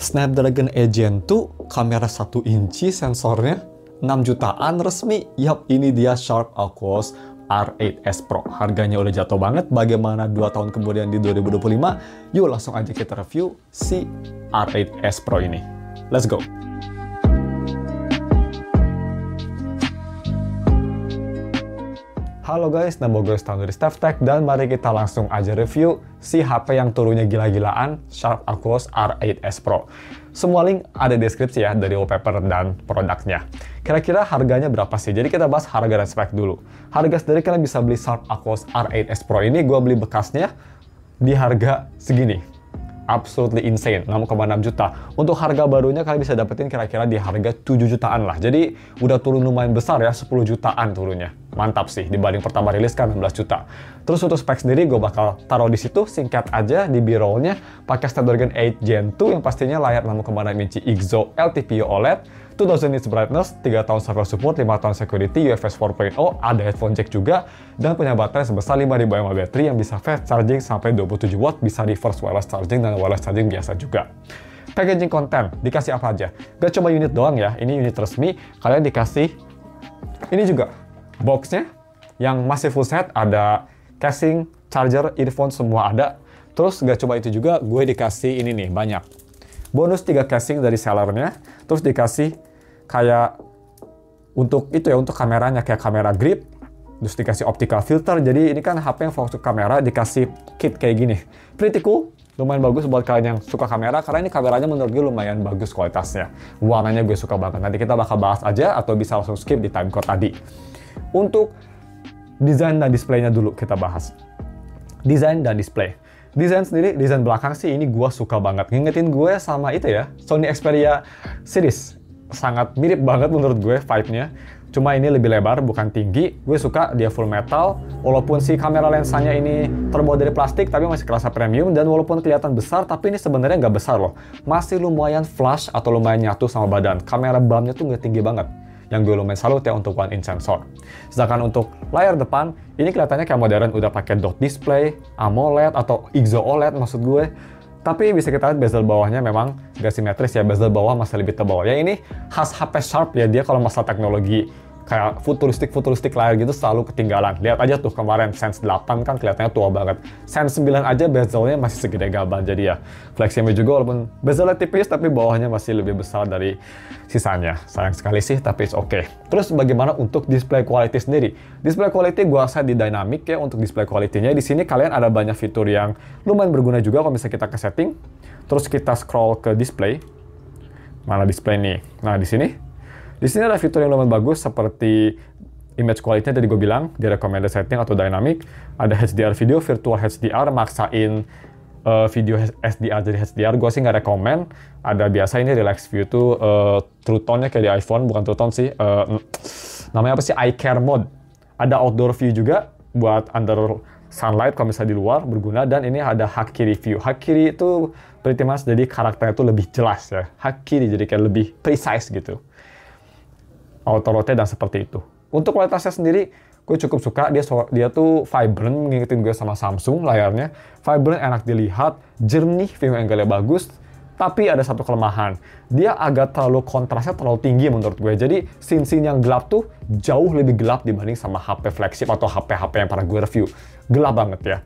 Snapdragon 8 Gen 2, kamera 1 inci, sensornya 6 jutaan resmi. Yap, ini dia Sharp Aquos R8S Pro. Harganya udah jatuh banget. Bagaimana 2 tahun kemudian di 2025? Yuk langsung aja kita review si R8S Pro ini. Let's go! Halo guys, nama gue Stan dari StephTech dan mari kita langsung aja review si HP yang turunnya gila-gilaan, Sharp Aquos R8S Pro. Semua link ada di deskripsi ya, dari wallpaper dan produknya. Kira-kira harganya berapa sih? Jadi kita bahas harga dan spek dulu. Harga sendiri kalian bisa beli Sharp Aquos R8S Pro ini, gue beli bekasnya di harga segini. Absolutely insane, 6,6 juta. Untuk harga barunya kalian bisa dapetin kira-kira di harga 7 jutaan lah. Jadi udah turun lumayan besar ya, 10 jutaan turunnya. Mantap sih, dibanding pertama rilis kan 16 juta. Terus untuk spek sendiri gue bakal taruh di situ, singkat aja di B-roll-nya pakai Snapdragon 8 Gen 2 yang pastinya layar 6,6 inci IGZO LTPO OLED, 2000 nits brightness, 3 tahun software support, 5 tahun security, UFS 4.0, ada headphone jack juga, dan punya baterai sebesar 5000 mAh baterai yang bisa fast charging sampai 27 watt, bisa reverse wireless charging dan wireless charging biasa juga. Packaging konten, dikasih apa aja? Gak cuma unit doang ya, ini unit resmi, kalian dikasih ini juga, boxnya yang masih full set, ada casing, charger, earphone, semua ada. Terus gak cuma itu juga, gue dikasih ini nih, banyak. Bonus 3 casing dari sellernya, terus dikasih kayak untuk itu ya, untuk kameranya kayak kamera grip, terus dikasih optical filter. Jadi ini kan HP yang fokus kamera, dikasih kit kayak gini. Pretty cool, lumayan bagus buat kalian yang suka kamera, karena ini kameranya menurut gue lumayan bagus kualitasnya. Warnanya gue suka banget, nanti kita bakal bahas aja atau bisa langsung skip di timecode tadi. Untuk desain dan displaynya dulu kita bahas. Desain dan display. Desain sendiri, desain belakang sih ini gue suka banget. Ngingetin gue sama itu ya, Sony Xperia series. Sangat mirip banget menurut gue vibe-nya. Cuma ini lebih lebar, bukan tinggi. Gue suka dia full metal. Walaupun si kamera lensanya ini terbuat dari plastik, tapi masih kerasa premium. Dan walaupun kelihatan besar, tapi ini sebenarnya nggak besar loh. Masih lumayan flush atau lumayan nyatu sama badan. Kamera BAM-nya tuh nggak tinggi banget. Yang gue lumayan salut ya untuk one inch sensor. Sedangkan untuk layar depan, ini kelihatannya kayak modern, udah pakai dot display, AMOLED atau IGZO OLED maksud gue. Tapi bisa kita lihat bezel bawahnya memang gak simetris ya, bezel bawah masih lebih tebal. Ya ini khas HP Sharp ya, dia kalau masalah teknologi kayak futuristik layar gitu selalu ketinggalan. Lihat aja tuh kemarin Sense 8 kan kelihatannya tua banget. Sense 9 aja bezelnya masih segede gaban, jadi ya fleksibel juga walaupun bezelnya tipis tapi bawahnya masih lebih besar dari sisanya. Sayang sekali sih tapi it's okay. Terus bagaimana untuk display quality sendiri? Display quality gua rasa di dynamic ya untuk display quality-nya. Di sini kalian ada banyak fitur yang lumayan berguna juga kalau misalnya kita ke setting. Terus kita scroll ke display. Mana display nih? Nah, di sini. Di sini ada fitur yang lumayan bagus seperti image quality tadi gue bilang, di recommended setting atau dynamic. Ada HDR video, virtual HDR, maksain video SDR jadi HDR. Gue sih nggak rekomen. Ada biasa ini relax view tuh true tone-nya kayak di iPhone, bukan true tone sih. Namanya apa sih? Eye care mode. Ada outdoor view juga buat under sunlight kalau misalnya di luar berguna. Dan ini ada hak kiri view. Hak kiri itu pretty much jadi karakternya tuh lebih jelas ya. Hak kiri jadi kayak lebih precise gitu. Auto rotate dan seperti itu. Untuk kualitasnya sendiri, gue cukup suka. Dia tuh vibrant, mengingetin gue sama Samsung layarnya. Vibrant, enak dilihat, jernih, view angle-nya bagus. Tapi ada satu kelemahan. Dia agak terlalu kontrasnya terlalu tinggi menurut gue. Jadi scene-scene yang gelap tuh jauh lebih gelap dibanding sama HP flagship atau HP-HP yang pernah gue review. Gelap banget ya.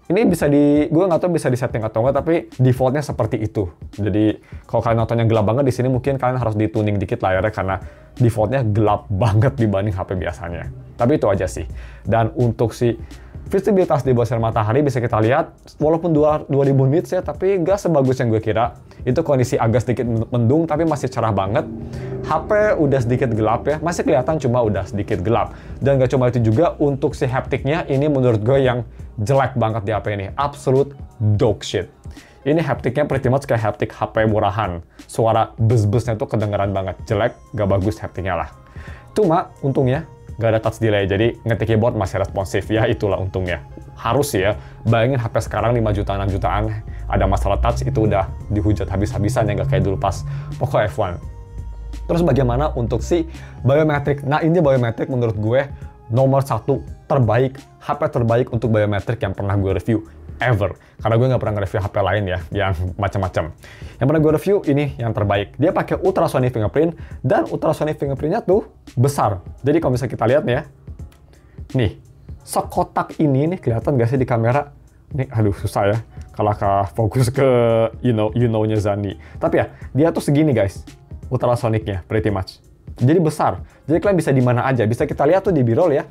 Ini bisa gue nggak tahu bisa di setting atau nggak, tapi defaultnya seperti itu. Jadi kalau kalian nontonnya gelap banget di sini mungkin kalian harus dituning dikit layarnya karena defaultnya gelap banget dibanding HP biasanya. Tapi itu aja sih. Dan untuk si visibilitas di bawah sinar matahari bisa kita lihat walaupun 2000 nits ya, tapi nggak sebagus yang gue kira. Itu kondisi agak sedikit mendung tapi masih cerah banget. HP udah sedikit gelap ya, masih kelihatan cuma udah sedikit gelap. Dan gak cuma itu juga, untuk si haptiknya ini menurut gue yang jelek banget di HP ini. Absolute dog shit. Ini haptiknya pretty much kayak haptik HP murahan. Suara buzz-buzznya tuh kedengeran banget. Jelek, gak bagus haptiknya lah. Cuma untungnya gak ada touch delay, jadi ngetik keyboard masih responsif. Ya itulah untungnya. Harus sih ya, bayangin HP sekarang 5 jutaan, 6 jutaan, ada masalah touch itu udah dihujat habis-habisan ya, gak kayak dulu pas Poco F1. Terus bagaimana untuk si biometrik? Nah ini biometrik menurut gue nomor 1 terbaik, HP terbaik untuk biometrik yang pernah gue review ever. Karena gue nggak pernah nge-review HP lain ya, yang macam-macam. Yang pernah gue review, ini yang terbaik. Dia pakai ultrasonic fingerprint, dan ultrasonic fingerprintnya tuh besar. Jadi kalau misalnya kita lihat nih ya, nih, sekotak ini nih, kelihatan gak sih di kamera? Nih, aduh susah ya, kalau fokus ke you know-nya Zanny. Tapi ya, dia tuh segini guys, ultrasonicnya, pretty much. Jadi besar, jadi kalian bisa di mana aja. Bisa kita lihat tuh di B-roll ya,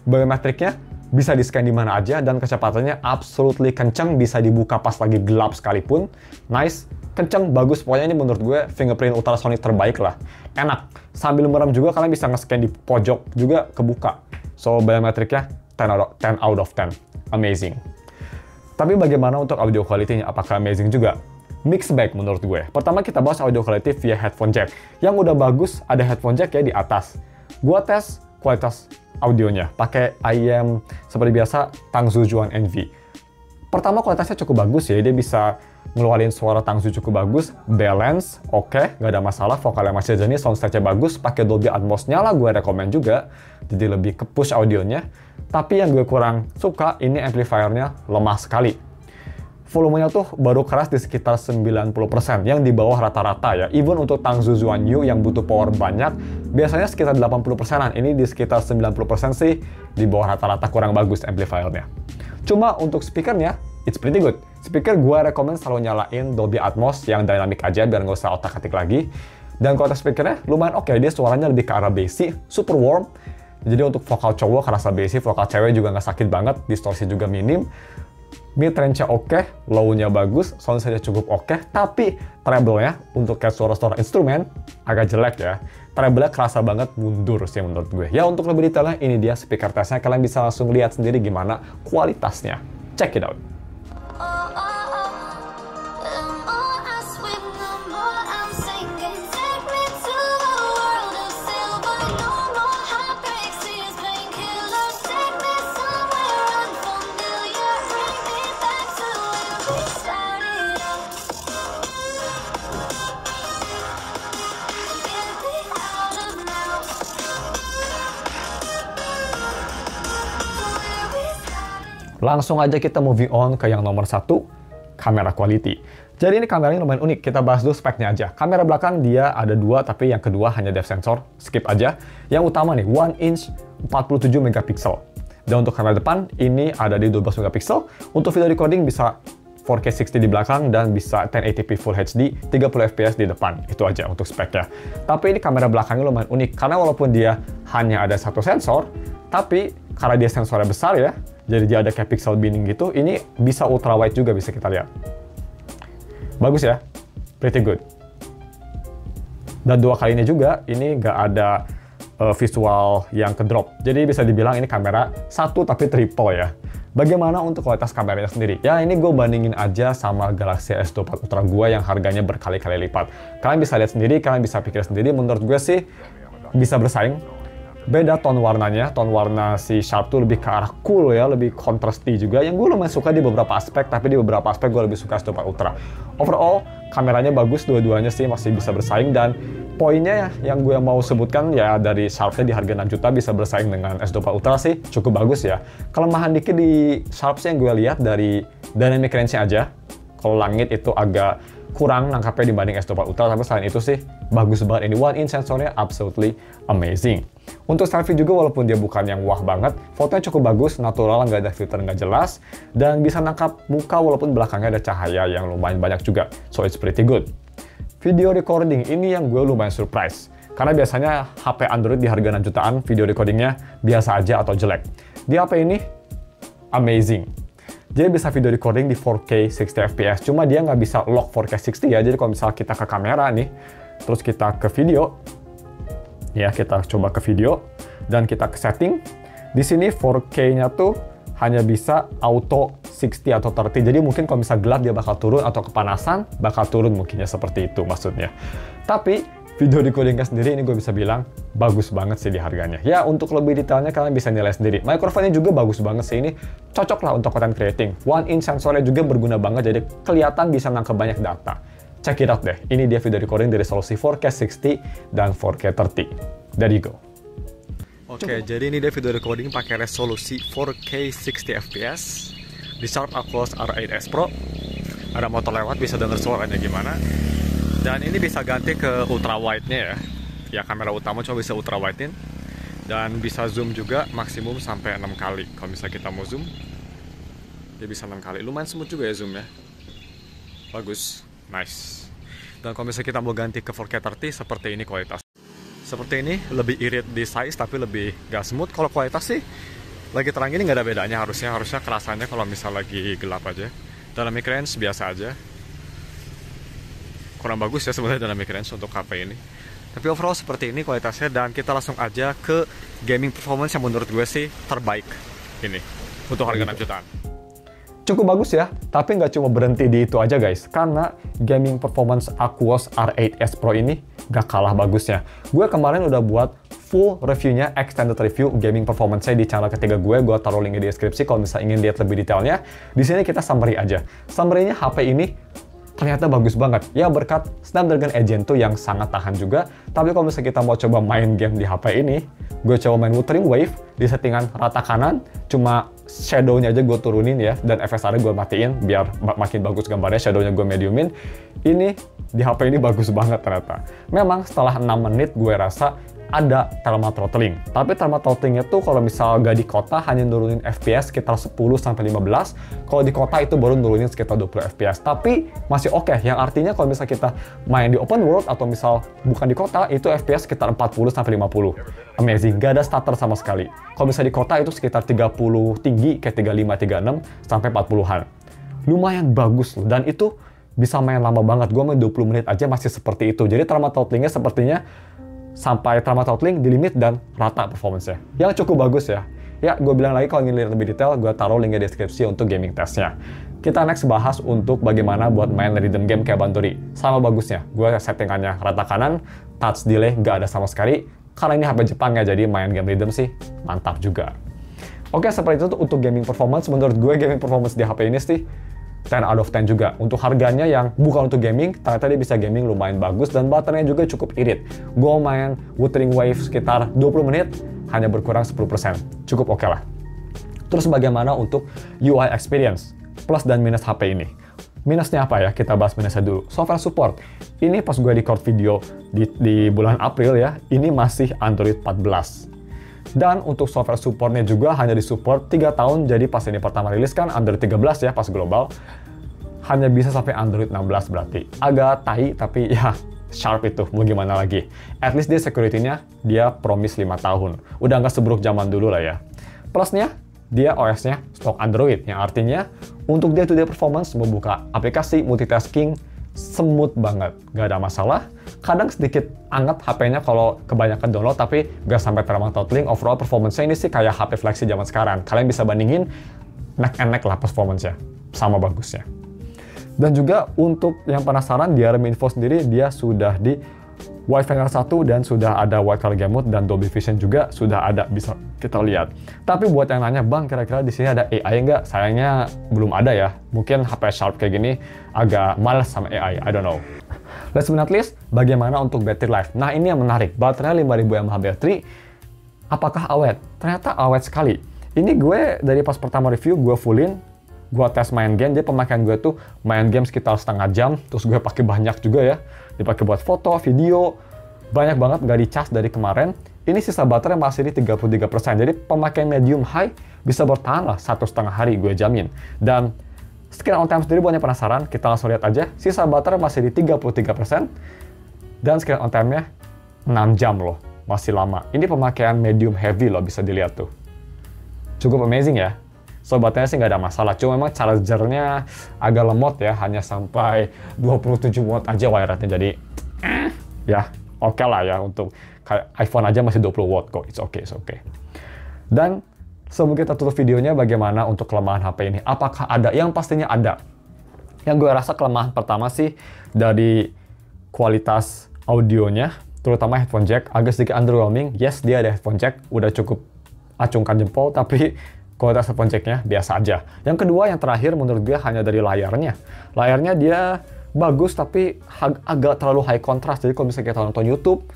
biometriknya bisa di-scan di mana aja, dan kecepatannya absolutely kenceng, bisa dibuka pas lagi gelap sekalipun. Nice, kenceng, bagus. Pokoknya ini menurut gue fingerprint ultrasonic terbaik lah. Enak, sambil merem juga kalian bisa nge-scan di pojok juga kebuka. So, biometriknya 10 out of 10. Amazing. Tapi bagaimana untuk audio quality-nya? Apakah amazing juga? Mixed bag menurut gue. Pertama kita bahas audio quality via headphone jack. Yang udah bagus, ada headphone jack ya di atas. Gua tes kualitas audionya pakai IEM seperti biasa Tangzu Juan NV. Pertama kualitasnya cukup bagus ya, dia bisa ngeluarin suara Tangzu cukup bagus, balance, oke, nggak ada masalah, vokalnya masih jernih, soundstage-nya bagus, pakai Dolby Atmos nyala gue rekomen juga, jadi lebih ke push audionya. Tapi yang gue kurang suka, ini amplifiernya lemah sekali. Volumenya tuh baru keras di sekitar 90%, yang di bawah rata-rata ya. Even untuk Tangzu Juan U yang butuh power banyak, biasanya sekitar 80%-an. Ini di sekitar 90% sih, di bawah rata-rata, kurang bagus amplifiernya. Cuma untuk speakernya, it's pretty good. Speaker gue rekomen selalu nyalain Dolby Atmos yang dynamic aja, biar nggak usah otak-atik lagi. Dan kualitas speakernya lumayan oke, dia suaranya lebih ke arah bassy, super warm. Jadi untuk vokal cowok kerasa bassy, vokal cewek juga nggak sakit banget, distorsi juga minim. Mid-range-nya oke, low-nya bagus, sound-nya cukup oke, tapi treble-nya untuk kayak suara-suara instrumen agak jelek ya. Treble-nya kerasa banget mundur sih menurut gue. Ya untuk lebih detailnya, ini dia speaker testnya, kalian bisa langsung lihat sendiri gimana kualitasnya. Check it out. Langsung aja kita moving on ke yang nomor 1, kamera quality. Jadi ini kameranya lumayan unik, kita bahas dulu speknya aja. Kamera belakang dia ada 2, tapi yang kedua hanya depth sensor, skip aja. Yang utama nih, 1 inch 47 megapiksel. Dan untuk kamera depan, ini ada di 12 megapiksel. Untuk video recording bisa 4K 60 di belakang, dan bisa 1080p Full HD, 30 fps di depan. Itu aja untuk speknya. Tapi ini kamera belakangnya lumayan unik, karena walaupun dia hanya ada 1 sensor, tapi karena dia sensornya besar ya, jadi dia ada kayak pixel binning gitu, ini bisa ultra wide juga, bisa kita lihat. Bagus ya, pretty good. Dan 2 kalinya juga, ini nggak ada visual yang kedrop. Jadi bisa dibilang ini kamera 1 tapi triple ya. Bagaimana untuk kualitas kameranya sendiri? Ya ini gue bandingin aja sama Galaxy S24 Ultra gue yang harganya berkali-kali lipat. Kalian bisa lihat sendiri, kalian bisa pikir sendiri, menurut gue sih bisa bersaing. Beda tone warnanya, tone warna si Sharp tuh lebih ke arah cool ya, lebih contrasty juga. Yang gue lumayan suka di beberapa aspek, tapi di beberapa aspek gue lebih suka S24 Ultra. Overall, kameranya bagus, dua-duanya sih masih bisa bersaing, dan poinnya ya, yang gue mau sebutkan ya dari Sharp-nya di harga 6 juta bisa bersaing dengan S24 Ultra sih cukup bagus ya. Kelemahan dikit di Sharp sih yang gue lihat dari dynamic range-nya aja. Kalau langit itu agak kurang nangkapnya dibanding S24 Ultra, tapi selain itu sih bagus banget. Ini 1 inch sensornya absolutely amazing. Untuk selfie juga walaupun dia bukan yang wah banget, fotonya cukup bagus, natural, nggak ada filter, nggak jelas, dan bisa nangkap muka walaupun belakangnya ada cahaya yang lumayan banyak juga. So it's pretty good. Video recording ini yang gue lumayan surprise. Karena biasanya HP Android di harga 6 jutaan, video recordingnya biasa aja atau jelek. Di HP ini, amazing. Dia bisa video recording di 4K 60 fps, cuma dia nggak bisa lock 4K 60 ya. Jadi kalau misalnya kita ke kamera nih, terus kita ke video, ya kita coba ke video, dan kita ke setting. Di sini 4K-nya tuh hanya bisa auto 60 atau 30, jadi mungkin kalau misalnya gelap dia bakal turun, atau kepanasan bakal turun mungkinnya, seperti itu maksudnya. Tapi video recordingnya sendiri ini gue bisa bilang bagus banget sih di harganya. Ya untuk lebih detailnya kalian bisa nilai sendiri. Microphone-nya juga bagus banget sih, ini cocok lah untuk content creating. 1 inch sensornya juga berguna banget, jadi kelihatan bisa nangkep banyak data. Check it out deh, ini dia video recording dari resolusi 4K 60 dan 4K 30. There you go. Oke, jadi ini dia video recording pakai resolusi 4K 60 fps. di Sharp Aquos R8S Pro. Ada motor lewat, bisa denger suaranya gimana. Dan ini bisa ganti ke ultra wide-nya ya. Ya kamera utama cuma bisa ultra wide-in. Dan bisa zoom juga maksimum sampai 6 kali. Kalau misalnya kita mau zoom, dia bisa 6 kali. Lumayan smooth juga ya zoom ya. Bagus, nice. Dan kalau misalnya kita mau ganti ke 4K30, seperti ini kualitas. Seperti ini, lebih irit di size tapi lebih gak smooth. Kalau kualitas sih, lagi terang ini nggak ada bedanya harusnya kerasanya kalau misal lagi gelap aja. Dynamic range biasa aja. Kurang bagus ya sebenarnya dynamic range untuk HP ini. Tapi overall seperti ini kualitasnya, dan kita langsung aja ke gaming performance yang menurut gue sih terbaik ini untuk harga 6 jutaan. Cukup bagus ya, tapi nggak cuma berhenti di itu aja guys, karena gaming performance Aquos R8S Pro ini gak kalah bagusnya. Gue kemarin udah buat full reviewnya, extended review gaming performance-nya di channel ketiga gue taruh linknya di deskripsi kalau misalnya ingin lihat lebih detailnya. Di sini kita summary aja. Summary-nya HP ini ternyata bagus banget. Ya berkat Snapdragon Edge Gen 2 yang sangat tahan juga. Tapi kalau misalnya kita mau coba main game di HP ini, gue coba main Wuthering Wave di settingan rata kanan, cuma shadow-nya aja gue turunin ya, dan FSR-nya gue matiin biar makin bagus gambarnya, shadow-nya gue mediumin. Ini di HP ini bagus banget ternyata. Memang setelah 6 menit gue rasa ada thermal throttling. Tapi thermal throttling itu kalau misal gak di kota hanya nurunin FPS sekitar 10-15. Kalau di kota itu baru nurunin sekitar 20 FPS. Tapi masih oke. Yang artinya kalau misal kita main di open world atau misal bukan di kota, itu FPS sekitar 40-50. Amazing. Gak ada stutter sama sekali. Kalau misal di kota itu sekitar 30 tinggi, kayak 35, 36, sampai 40-an. Lumayan bagus loh. Dan itu bisa main lama banget. Gue main 20 menit aja masih seperti itu. Jadi thermal throttling-nya sepertinya sampai thermal throttling di limit dan rata performance-nya. Yang cukup bagus ya. Ya, gue bilang lagi kalau ingin lihat lebih detail, gue taruh linknya di deskripsi untuk gaming testnya. Kita next bahas untuk bagaimana buat main rhythm game kayak Banturi. Sama bagusnya. Gue settingannya rata kanan, touch delay nggak ada sama sekali. Karena ini HP Jepang ya, jadi main game rhythm sih mantap juga. Oke, seperti itu untuk gaming performance. Menurut gue gaming performance di HP ini sih 10 out of 10 juga. Untuk harganya yang bukan untuk gaming, ternyata dia bisa gaming lumayan bagus dan baterainya juga cukup irit. Gue main Wuthering Wave sekitar 20 menit, hanya berkurang 10%. Cukup oke lah. Terus bagaimana untuk UI experience? Plus dan minus HP ini. Minusnya apa ya? Kita bahas minusnya dulu. Software support. Ini pas gue record video di bulan April ya, ini masih Android 14. Dan untuk software supportnya juga hanya disupport 3 tahun, jadi pas ini pertama rilis kan Android 13 ya pas global, hanya bisa sampai Android 16 berarti. Agak tai tapi ya Sharp itu, mau gimana lagi. At least dia security-nya, dia promise 5 tahun. Udah nggak seburuk zaman dulu lah ya. Plusnya, dia OS-nya stok Android, yang artinya untuk day-to-day performance, membuka aplikasi, multitasking, smooth banget, nggak ada masalah. Kadang sedikit anget HP-nya kalau kebanyakan download, tapi nggak sampai thermal throttling. Overall performance-nya ini sih kayak HP flagship zaman sekarang. Kalian bisa bandingin neck and neck lah performance-nya, sama bagusnya. Dan juga untuk yang penasaran, di RMI Info sendiri dia sudah di Wide Finder 1 dan sudah ada Wide Color Game Mode dan Dolby Vision juga sudah ada, bisa kita lihat. Tapi buat yang nanya, Bang, kira-kira di sini ada AI nggak? Sayangnya belum ada ya. Mungkin HP Sharp kayak gini agak males sama AI, I don't know. Last but not least, bagaimana untuk battery life? Nah, ini yang menarik. Baterainya 5000 mAh battery. Apakah awet? Ternyata awet sekali. Ini gue dari pas pertama review, gue fullin. Gue tes main game, jadi pemakaian gue tuh main game sekitar setengah jam, terus gue pakai banyak juga ya, dipakai buat foto, video, banyak banget gak dicas dari kemarin. Ini sisa baterai masih di 33%, jadi pemakaian medium high bisa bertahan lah 1,5 hari, gue jamin. Dan screen on time sendiri buat yang penasaran, kita langsung lihat aja, sisa baterai masih di 33%, dan screen on time-nya 6 jam loh, masih lama. Ini pemakaian medium heavy loh, bisa dilihat tuh. Cukup amazing ya. So, baterainya sih nggak ada masalah, cuma memang chargernya agak lemot ya, hanya sampai 27 watt aja wirednya, jadi ya oke lah ya, untuk iPhone aja masih 20 watt kok, it's okay. Dan sebelum kita tutup videonya, bagaimana untuk kelemahan HP ini? Apakah ada? Yang pastinya ada. Yang gue rasa kelemahan pertama sih dari kualitas audionya, terutama headphone jack, agak sedikit underwhelming. Yes, dia ada headphone jack, udah cukup acungkan jempol, tapi kualitas headphone jack-nya biasa aja. Yang kedua, yang terakhir menurut gue hanya dari layarnya. Layarnya dia bagus tapi agak terlalu high contrast. Jadi kalau misalnya kita nonton YouTube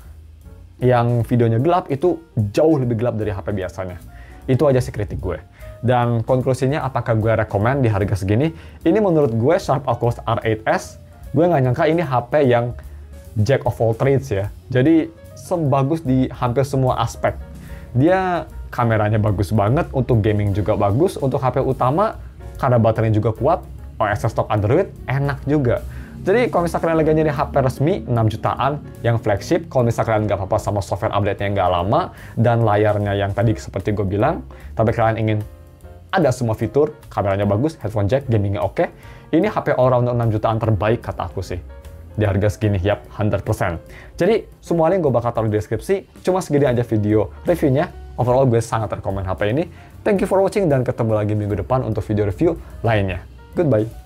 yang videonya gelap, itu jauh lebih gelap dari HP biasanya. Itu aja sih kritik gue. Dan konklusinya, apakah gue rekomend di harga segini? Ini menurut gue Sharp Aquos R8S, gue nggak nyangka ini HP yang jack of all trades ya. Jadi sebagus di hampir semua aspek. Dia kameranya bagus banget, untuk gaming juga bagus, untuk HP utama karena baterainya juga kuat, OS stok Android enak juga. Jadi kalau misalkan kalian lagi nyari HP resmi 6 jutaan yang flagship, kalau misalkan kalian nggak apa-apa sama software update-nya nggak lama, dan layarnya yang tadi seperti gue bilang, tapi kalian ingin ada semua fitur, kameranya bagus, headphone jack, gamingnya oke, ini HP all-round 6 jutaan terbaik kata aku sih. Di harga segini, yap, 100%. Jadi, semua link gue bakal taruh di deskripsi, cuma segini aja video reviewnya. Overall, gue sangat rekomen HP ini. Thank you for watching, dan ketemu lagi minggu depan untuk video review lainnya. Goodbye!